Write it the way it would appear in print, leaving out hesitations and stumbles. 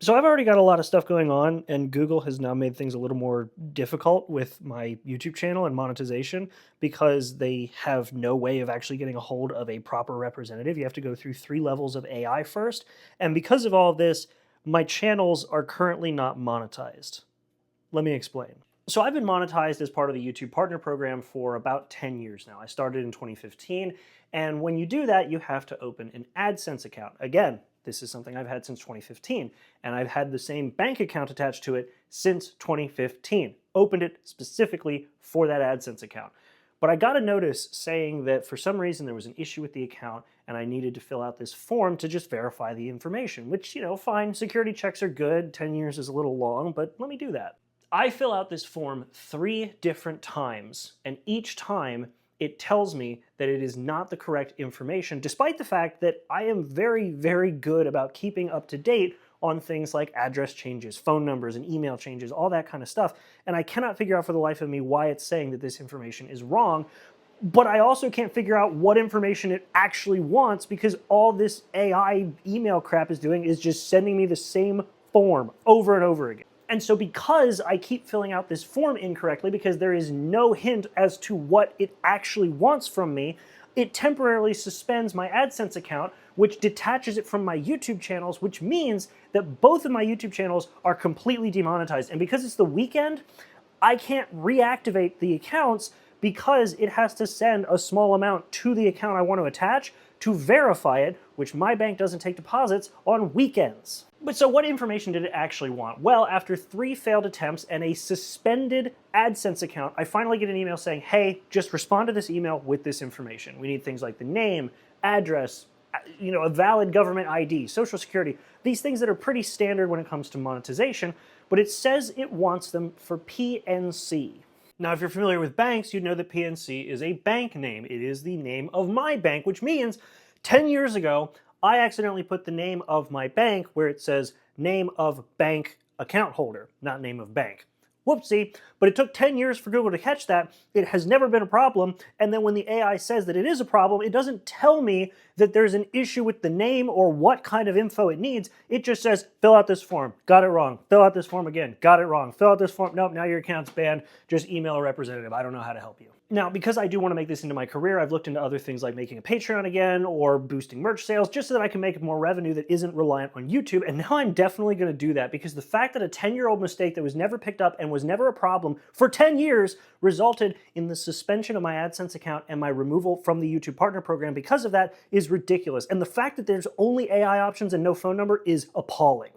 So I've already got a lot of stuff going on, and Google has now made things a little more difficult with my YouTube channel and monetization because they have no way of actually getting a hold of a proper representative. You have to go through 3 levels of AI first. And because of all this, my channels are currently not monetized. Let me explain. So I've been monetized as part of the YouTube Partner Program for about 10 years now. I started in 2015, and when you do that, you have to open an AdSense account. Again, this is something I've had since 2015, and I've had the same bank account attached to it since 2015. Opened it specifically for that AdSense account. But I got a notice saying that for some reason there was an issue with the account and I needed to fill out this form to just verify the information, which, fine, security checks are good, 10 years is a little long, but let me do that. I fill out this form 3 different times, and each time it tells me that it is not the correct information, despite the fact that I am very, very good about keeping up to date on things like address changes, phone numbers, and email changes, all that kind of stuff. And I cannot figure out for the life of me why it's saying that this information is wrong. But I also can't figure out what information it actually wants because all this AI email crap is doing is just sending me the same form over and over again. And so because I keep filling out this form incorrectly, because there is no hint as to what it actually wants from me, it temporarily suspends my AdSense account, which detaches it from my YouTube channels, which means that both of my YouTube channels are completely demonetized. And because it's the weekend, I can't reactivate the accounts because it has to send a small amount to the account I want to attach to verify it, which my bank doesn't take deposits on weekends. But so what information did it actually want? Well, after 3 failed attempts and a suspended AdSense account, I finally get an email saying, hey, just respond to this email with this information. We need things like the name, address, a valid government ID, social security, these things that are pretty standard when it comes to monetization, but it says it wants them for PNC. Now, if you're familiar with banks, you'd know that PNC is a bank name. It is the name of my bank, which means 10 years ago, I accidentally put the name of my bank where it says name of bank account holder, not name of bank. Whoopsie, but it took 10 years for Google to catch that. It has never been a problem, and then when the AI says that it is a problem, it doesn't tell me that there's an issue with the name or what kind of info it needs. It just says, fill out this form, got it wrong. Fill out this form again, got it wrong. Fill out this form, nope, now your account's banned. Just email a representative, I don't know how to help you. Now, because I do want to make this into my career, I've looked into other things like making a Patreon again or boosting merch sales just so that I can make more revenue that isn't reliant on YouTube. And now I'm definitely going to do that because the fact that a 10-year-old mistake that was never picked up and was never a problem for 10 years resulted in the suspension of my AdSense account and my removal from the YouTube Partner Program because of that is ridiculous. And the fact that there's only AI options and no phone number is appalling.